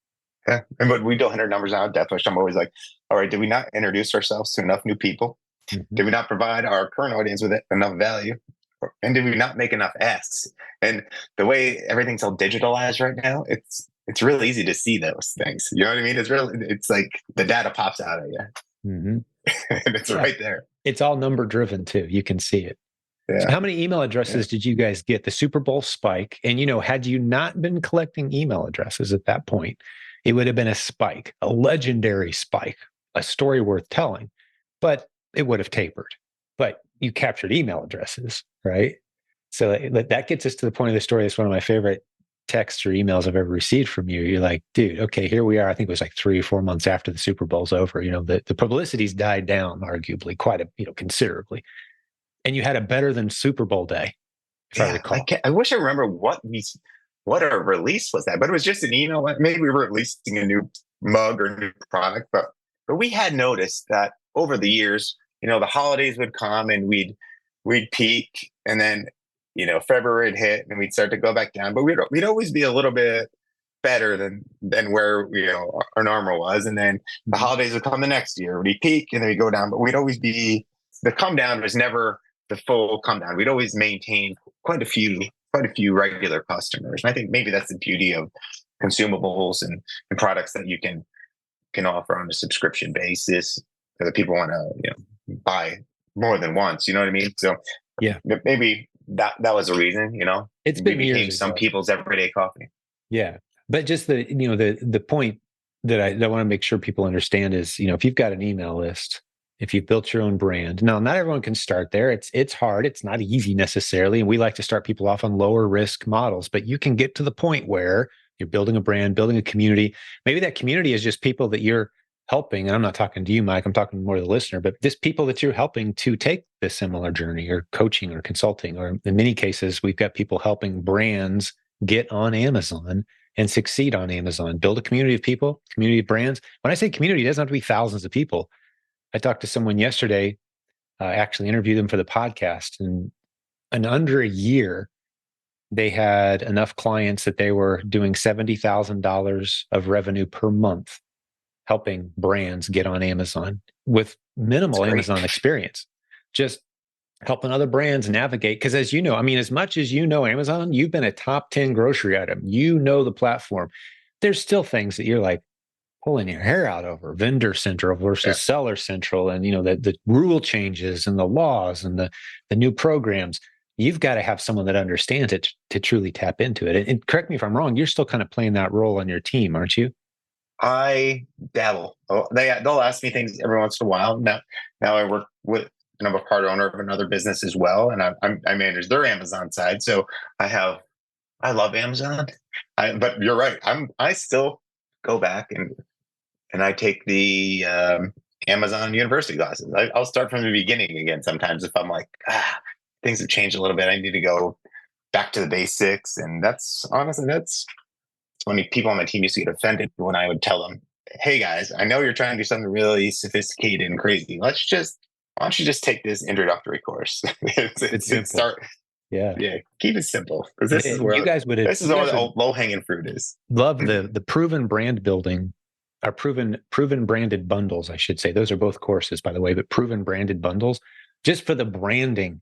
Yeah, but we don't hit our numbers out of Death Wish. I'm always like, all right, did we not introduce ourselves to enough new people? Mm-hmm. Did we not provide our current audience with enough value? And did we not make enough asks? And the way everything's all digitalized right now, it's really easy to see those things. You know what I mean? It's like the data pops out at you. Mm-hmm. and it's Yeah. right there. It's all number driven too. You can see it. So Yeah. how many email Yeah. addresses did you guys get? The Super Bowl spike. And, had you not been collecting email addresses at that point, it would have been a spike, a legendary spike, a story worth telling, but it would have tapered. But you captured email addresses, right? So that gets us to the point of the story. It's one of my favorite texts or emails I've ever received from you. You're like, dude, okay, here we are. I think it was like 3 or 4 months after the Super Bowl's over. The publicity's died down, arguably, considerably. And you had a better than Super Bowl day, if I Yeah. recall. I wish I remember what our release was that, but it was just an email. Maybe we were releasing a new mug or new product, but we had noticed that over the years, the holidays would come and we'd peak, and then February would hit and we'd start to go back down, but we'd always be a little bit better than where our normal was, and then the holidays would come the next year, we'd peak and then we'd go down, but we'd always be the come down was never the full come down. We'd always maintain quite a few regular customers. And I think maybe that's the beauty of consumables and products that you can offer on a subscription basis that people want to buy more than once. You know what I mean? So Yeah, maybe that was a reason. it's We been became years some ago. people's everyday coffee. Yeah, but just the point that I want to make sure people understand is, if you've got an email list, if you've built your own brand. Now, not everyone can start there. It's hard. It's not easy necessarily, and we like to start people off on lower risk models. But you can get to the point where you're building a brand, building a community. Maybe that community is just people that you're helping. And I'm not talking to you, Mike. I'm talking more to the listener. But just people that you're helping to take this similar journey, or coaching, or consulting, or in many cases, we've got people helping brands get on Amazon and succeed on Amazon. Build a community of people, community of brands. When I say community, it doesn't have to be thousands of people. I talked to someone yesterday, actually interviewed them for the podcast, and in under a year, they had enough clients that they were doing $70,000 of revenue per month, helping brands get on Amazon with minimal Amazon experience, just helping other brands navigate. Because as you know, I mean, as much as you know Amazon, you've been a top 10 grocery item, the platform. There's still things that you're like, pulling your hair out over vendor central Yeah. versus seller central, and the rule changes and the laws and the new programs. You've got to have someone that understands it to truly tap into it. And correct me if I'm wrong, you're still kind of playing that role on your team, aren't you? I dabble. They'll ask me things every once in a while. Now I work with, and I'm a part owner of another business as well, and I manage their Amazon side. So I love Amazon. But you're right. I still go back and I take the Amazon University classes. I'll start from the beginning again sometimes if I'm like, things have changed a little bit. I need to go back to the basics. And that's honestly, that's funny. People on my team used to get offended when I would tell them, hey guys, I know you're trying to do something really sophisticated and crazy. Why don't you just take this introductory course? It's simple. Start, Yeah. yeah, keep it simple, because You guys would this is you where guys the would low hanging fruit is. love the proven brand building, or proven branded bundles, I should say. Those are both courses, by the way, but proven branded bundles, just for the branding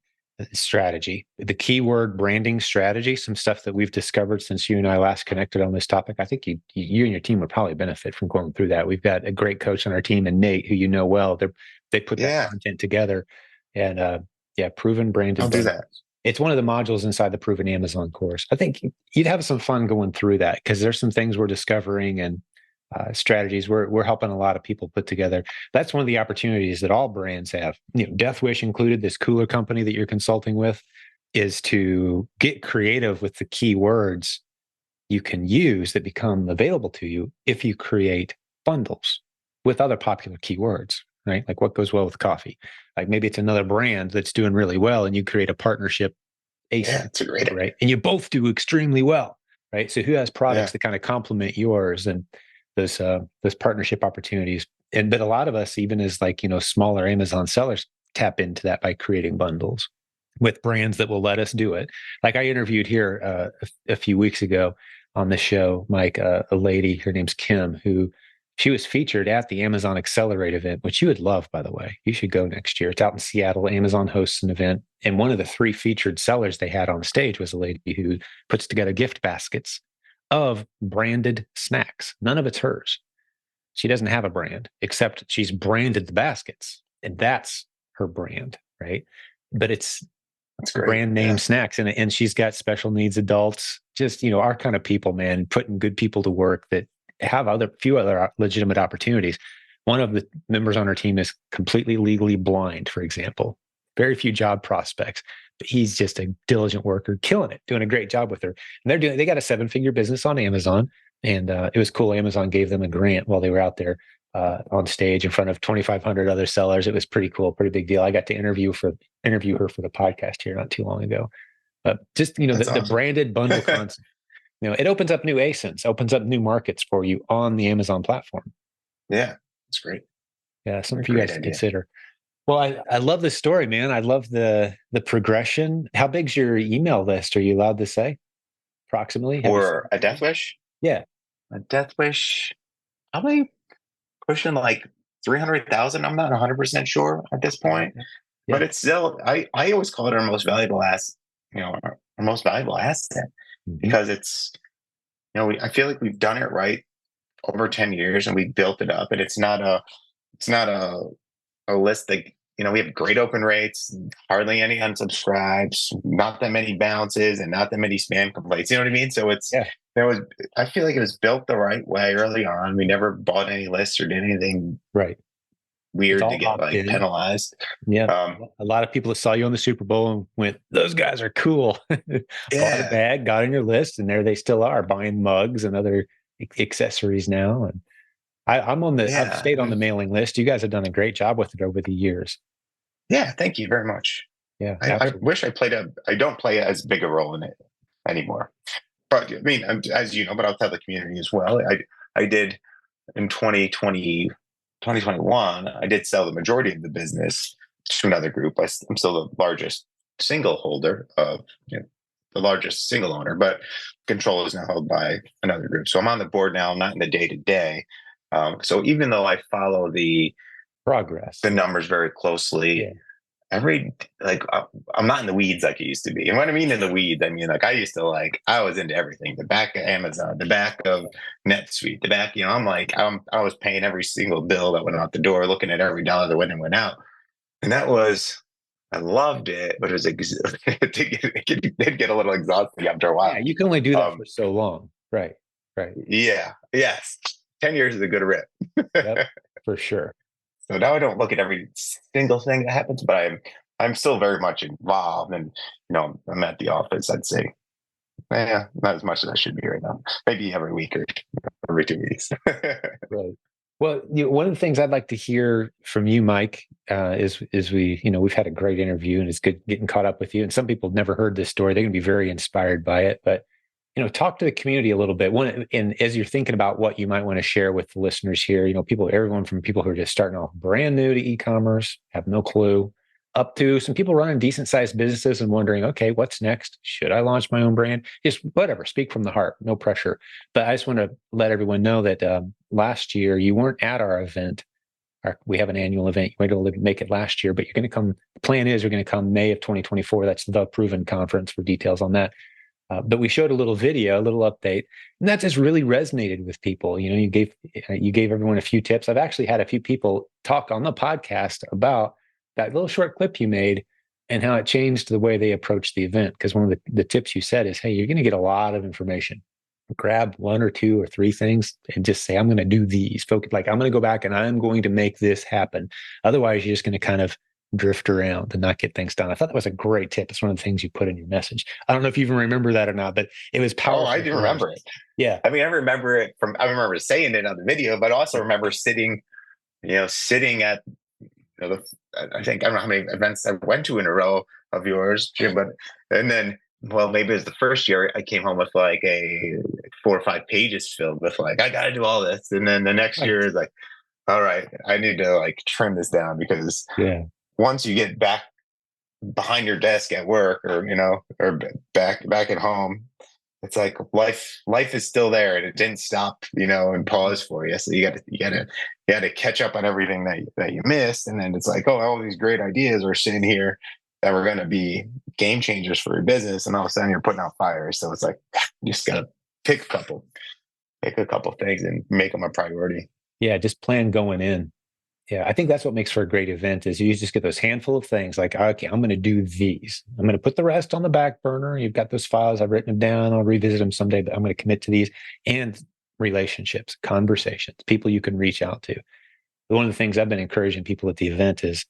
strategy, the keyword branding strategy, some stuff that we've discovered since you and I last connected on this topic. I think you and your team would probably benefit from going through that. We've got a great coach on our team, and Nate, who well. They put that Yeah, content together, and yeah, proven I'll branded do bundles. that. It's one of the modules inside the Proven Amazon course. I think you'd have some fun going through that, because there's some things we're discovering, and strategies we're helping a lot of people put together. That's one of the opportunities that all brands have. Death Wish included, this cooler company that you're consulting with, is to get creative with the keywords you can use that become available to you if you create bundles with other popular keywords, right? Like what goes well with coffee. Like maybe it's another brand that's doing really well, and you create a partnership Yeah, ASAP, it's a great idea. right? And you both do extremely well, right? So who has products Yeah. that kind of complement yours, and those partnership opportunities? And but a lot of us, even as smaller Amazon sellers, tap into that by creating bundles with brands that will let us do it. Like I interviewed here a few weeks ago on the show, Mike, a lady, her name's Kim, who she was featured at the Amazon Accelerate event, which you would love, by the way. You should go next year. It's out in Seattle. Amazon hosts an event. And one of the 3 featured sellers they had on stage was a lady who puts together gift baskets of branded snacks. None of it's hers. She doesn't have a brand, except she's branded the baskets. and that's her brand, right? But it's That's great. brand name Yeah. snacks, and she's got special needs adults, just our kind of people, man, putting good people to work that have few other legitimate opportunities. One of the members on her team is completely legally blind, for example. Very few job prospects, but he's just a diligent worker, killing it, doing a great job with her. And they got a 7-figure business on Amazon, and it was cool. Amazon gave them a grant while they were out there on stage in front of 2,500 other sellers. It was pretty cool, pretty big deal. I got to interview her for the podcast here not too long ago. But just That's the awesome. branded bundle concept, it opens up new ASINs, opens up new markets for you on the Amazon platform. Yeah, that's great. Yeah, something for you Great guys to idea. consider. Well, I love this story, man. I love the progression. How big's your email list? Are you allowed to say approximately? Have you Or said? a death wish? Yeah. A death wish, probably pushing like 300,000. I'm not 100% sure at this point, Yeah. but it's still, I always call it our most valuable asset, our most valuable asset Mm-hmm. because I feel like we've done it right over 10 years and we built it up, and it's not a list that, we have great open rates, hardly any unsubscribes, not that many bounces, and not that many spam complaints. You know what I mean? So Yeah. I feel like it was built the right way early on. We never bought any lists or did anything Right. It's weird to all get opt like in. penalized. Yeah. Um, A lot of people that saw you on the Super Bowl and went, those guys are cool. Bought a yeah, bag, got on your list, and there they still are buying mugs and other accessories now. And I've yeah, stayed on the mailing list. You guys have done a great job with it over the years. yeah. Thank you very much. Yeah, I absolutely. wish I don't play as big a role in it anymore. But I mean, as you know, but I'll tell the community as well. I did in 2021, I did sell the majority of the business to another group. I'm still the largest single holder of, the largest single owner, but control is now held by another group. So I'm on the board now, not in the day to day. So even though I follow Progress. the Yeah. numbers very closely, Yeah. every like I'm not in the weeds like I used to be. And what I mean in the weeds, I mean like I was into everything. The back of Amazon, the back of NetSuite, the back. I was paying every single bill that went out the door, looking at every dollar that went and went out, and I loved it, but it was it did get a little exhausting after a Yeah. while. You can only do that Um, for so long. Right. Right. yeah, yes, 10 years is a good rip. Yep. For sure. So now I don't look at every single thing that happens, but I'm still very much involved, and I'm at the office. I'd say, yeah, not as much as I should be right now. Maybe every week or every 2 weeks. Right. Well, one of the things I'd like to hear from you, Mike, is we've had a great interview and it's good getting caught up with you. And some people have never heard this story; they're going to be very inspired by it. But talk to the community a little bit. And as you're thinking about what you might want to share with the listeners here, everyone from people who are just starting off brand new to e-commerce, have no clue, up to some people running decent sized businesses and wondering, okay, what's next? Should I launch my own brand? Just whatever, speak from the heart, no pressure. But I just want to let everyone know that last year you weren't at our event. We have an annual event. You weren't able to make it last year, but you're going to come. The plan is you're going to come May of 2024. That's the Proven Conference for details on that. But we showed a little video, a little update, and that just really resonated with people. You gave everyone a few tips. I've actually had a few people talk on the podcast about that little short clip you made and how it changed the way they approached the event. Because one of the tips you said is, hey, you're going to get a lot of information. Grab one or two or three things and just say, I'm going to do these. Focus, like I'm going to go back and I'm going to make this happen. Otherwise, you're just going to kind of drift around and not get things done. I thought that was a great tip. It's one of the things you put in your message. I don't know if you even remember that or not, but it was Oh, I powerful do for us. remember it. Yeah. I mean, I remember saying it on the video, but I also remember sitting at, I don't know how many events I went to in a row of yours, Jim, and then, well, maybe it was the first year I came home with like 4 or 5 pages filled with like, I got to do all this. And then the next Right. year is like, all right, I need to like trim this down because Yeah. once you get back behind your desk at work or back at home, it's like life is still there and it didn't stop, and pause for you. So you got to catch up on everything that you missed. And then it's like, oh, all these great ideas are sitting here that were going to be game changers for your business. And all of a sudden you're putting out fires. So it's like, you just got to pick a couple things and make them a priority. Yeah. Just plan going in. Yeah, I think that's what makes for a great event is you just get those handful of things like, okay, I'm going to do these. I'm going to put the rest on the back burner. You've got those files. I've written them down. I'll revisit them someday, but I'm going to commit to these and relationships, conversations, people you can reach out to. One of the things I've been encouraging people at the event is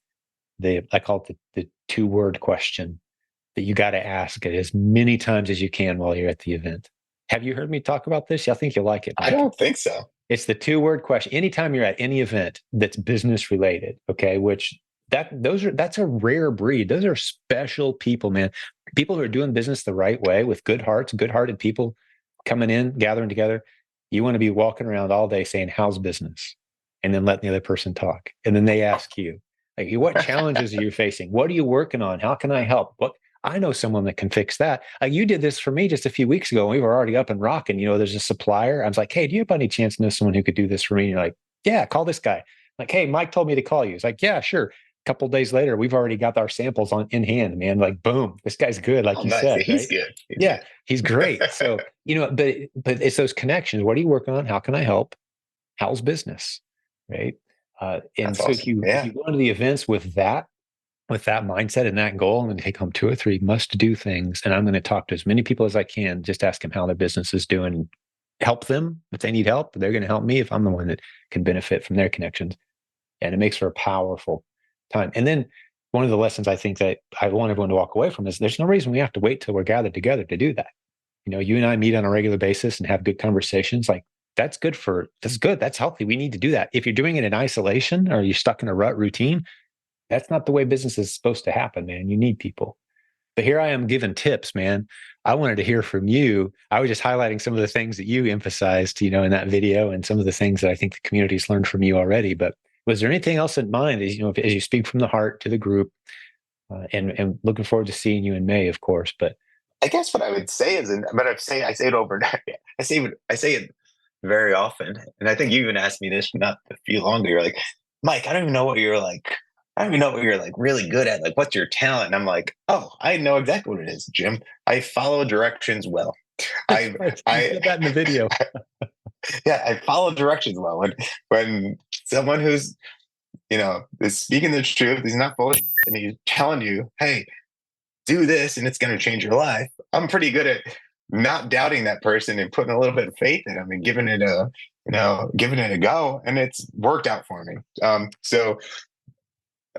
I call it the 2-word question that you got to ask it as many times as you can while you're at the event. Have you heard me talk about this? I think you'll like it, I Mike. don't think so. It's the 2-word question. Anytime you're at any event that's business related, okay, which that's a rare breed. Those are special people, man. People who are doing business the right way with good hearts, good-hearted people coming in, gathering together. You want to be walking around all day saying, "How's business?" and then letting the other person talk. And then they ask you, like, what challenges are you facing? What are you working on? How can I help? What I know someone that can fix that. You did this for me just a few weeks ago. And we were already up and rocking. There's a supplier. I was like, hey, do you by any chance know someone who could do this for me? And you're like, yeah, call this guy. I'm like, hey, Mike told me to call you. It's like, yeah, sure. A couple of days later, we've already got our samples in hand, man. Like, boom, this guy's good, like Oh, you nice. Yeah, said, he's right? good. He's Yeah, good. he's great. So, but it's those connections. What are you working on? How can I help? How's business? Right. And That's so if awesome. you Yeah. go into the events with that mindset and that goal, I'm going to take home 2 or 3 must do things. And I'm going to talk to as many people as I can, just ask them how their business is doing, help them if they need help. They're going to help me if I'm the one that can benefit from their connections. And it makes for a powerful time. And then one of the lessons I think that I want everyone to walk away from is there's no reason we have to wait till we're gathered together to do that. You and I meet on a regular basis and have good conversations. Like that's good. That's healthy. We need to do that. If you're doing it in isolation or you're stuck in a rut routine, that's not the way business is supposed to happen, man. You need people. But here I am giving tips, man. I wanted to hear from you. I was just highlighting some of the things that you emphasized, in that video and some of the things that I think the community's learned from you already. But was there anything else in mind as you speak from the heart to the group and looking forward to seeing you in May, of course, but I guess what I would say is, but I say it over. I say it very often, and I think you even asked me this not a few long ago. You're like, Mike, I don't even know what you're like. I don't even know what you're like really good at. Like, what's your talent? And I'm like, oh, I know exactly what it is, Jim. I follow directions well. that's I, right. You I, said that in the video. yeah, I follow directions well. When someone who's is speaking the truth, he's not full of shit, and he's telling you, hey, do this and it's going to change your life. I'm pretty good at not doubting that person and putting a little bit of faith in them and giving it a go. And it's worked out for me. So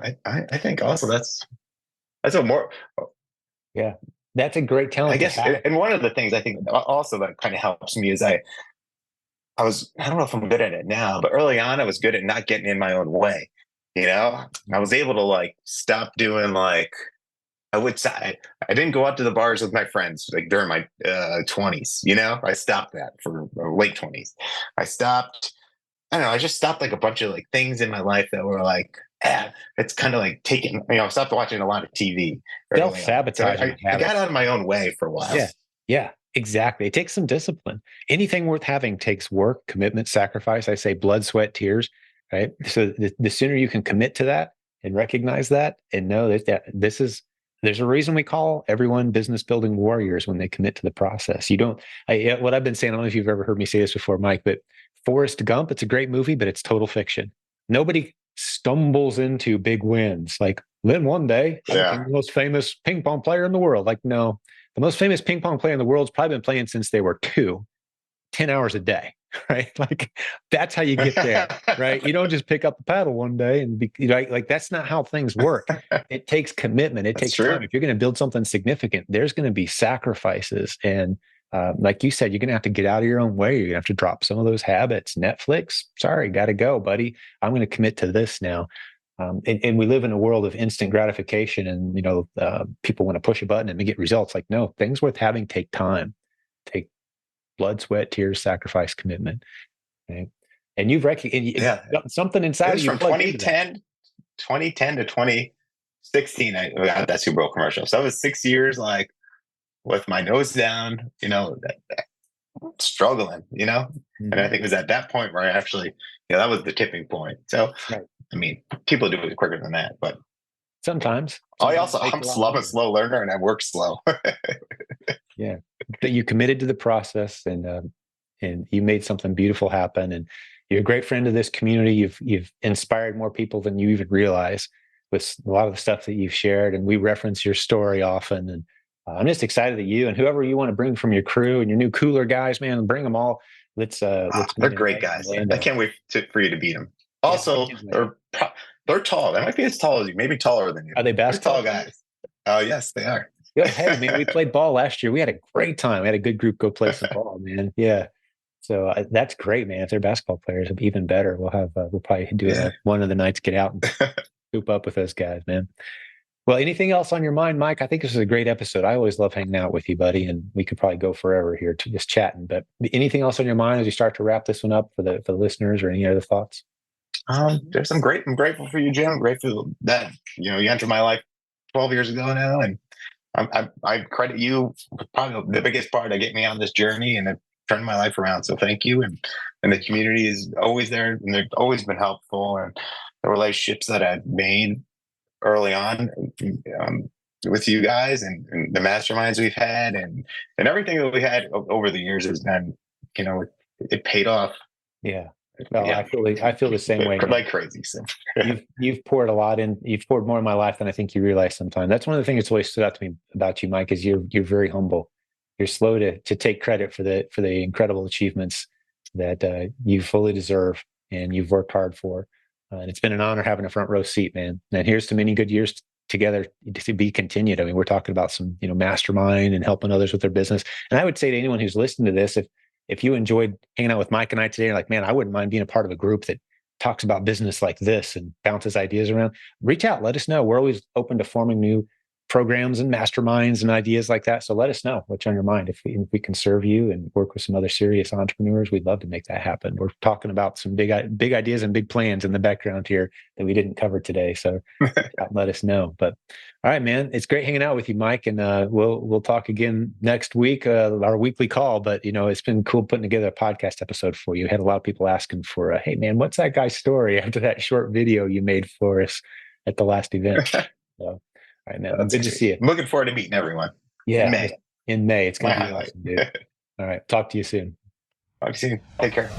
I think also that's a more, Yeah. That's a great I talent to guess. have. And one of the things I think also that kind of helps me is I don't know if I'm good at it now, but early on I was good at not getting in my own way. I was able to like stop doing like I would say I didn't go out to the bars with my friends like during my 20s. I stopped that for late 20s. I stopped. I don't know. I just stopped like a bunch of like things in my life that were like, it's kind of like taking. I stopped watching a lot of TV early on. So Self-sabotaging I got habits. out of my own way for a while. Yeah. Yeah, exactly. It takes some discipline. Anything worth having takes work, commitment, sacrifice. I say blood, sweat, tears, right? So the sooner you can commit to that and recognize that and know there's a reason we call everyone business building warriors when they commit to the process. What I've been saying, I don't know if you've ever heard me say this before, Mike, but Forrest Gump, it's a great movie, but it's total fiction. Nobody stumbles into big wins. Like, then one day I became Yeah. the most famous ping pong player in the world. Like, no, the most famous ping pong player in the world's probably been playing since they were 10 hours a day, right? Like that's how you get there, right? You don't just pick up the paddle one day and be like that's not how things work. It takes commitment. It That's takes time. true. If you're going to build something significant, there's going to be sacrifices. And like you said, you're going to have to get out of your own way. You're going to have to drop some of those habits. Netflix, sorry, got to go, buddy. I'm going to commit to this now. And we live in a world of instant gratification, and people want to push a button and get results. Like, no, things worth having take time, take blood, sweat, tears, sacrifice, commitment. Right? And you've recognized Yeah. something It inside of was you from plugged into that. 2010 to 2016. I got that Super Bowl commercial. So that was 6 years, like with my nose down, struggling, and I Mhm. think it was at that point where I actually, that was the tipping point. So, Right. I mean, people do it quicker than that, but Sometimes it takes I'm a lot slow. I'm a longer. slow learner and I work slow. Yeah, but you committed to the process, and you made something beautiful happen. And you're a great friend of this community. You've inspired more people than you even realize with a lot of the stuff that you've shared, and we reference your story often. And I'm just excited that you and whoever you want to bring from your crew and your new cooler guys, man, bring them all. Let's They're meet in great guys. I Orlando. can't wait for you to beat them. Yeah, I Also, can't wait. they're tall. They might be as tall as you, maybe taller than you. Are they They're basketball tall players? guys. Oh yes, they are. Yo, hey, man, we played ball last year. We had a great time. We had a good group go play some ball, man. Yeah. So that's great, man. If they're basketball players, it'll be even better. We'll probably do Yeah. one of the nights, get out and scoop up with those guys, man. Well, anything else on your mind, Mike? I think this is a great episode. I always love hanging out with you, buddy, and we could probably go forever here to just chatting. But anything else on your mind as you start to wrap this one up for the listeners, or any other thoughts? There's some great. I'm grateful for you, Jim. I'm grateful that you entered my life 12 years ago now, and I credit you with probably the biggest part of getting me on this journey and turned my life around. So thank you, and the community is always there, and they've always been helpful, and the relationships that I've made early on with you guys, and the masterminds we've had, and everything that we had over the years has been, it paid off. Yeah. Well, Yeah, I feel the same way, man. like crazy. So You've poured a lot in. You've poured more in my life than I think you realize sometimes. That's one of the things that's always stood out to me about you, Mike, is you're very humble. You're slow to take credit for the incredible achievements that you fully deserve and you've worked hard for. And it's been an honor having a front row seat, man. And here's to many good years together to be continued. I mean, we're talking about some mastermind and helping others with their business. And I would say to anyone who's listening to this, if you enjoyed hanging out with Mike and I today, like, man, I wouldn't mind being a part of a group that talks about business like this and bounces ideas around, reach out, let us know. We're always open to forming new programs and masterminds and ideas like that. So let us know what's on your mind. If we can serve you and work with some other serious entrepreneurs, we'd love to make that happen. We're talking about some big ideas and big plans in the background here that we didn't cover today. So let us know. But all right, man, it's great hanging out with you, Mike. And we'll talk again next week, our weekly call. But it's been cool putting together a podcast episode for you. Had a lot of people asking for, hey, man, what's that guy's story after that short video you made for us at the last event? So, all right, man. Well, good to see you. I'm looking forward to meeting everyone. Yeah, in May. In May, it's going to be awesome, dude. All right, talk to you soon. Talk to you soon. Take care.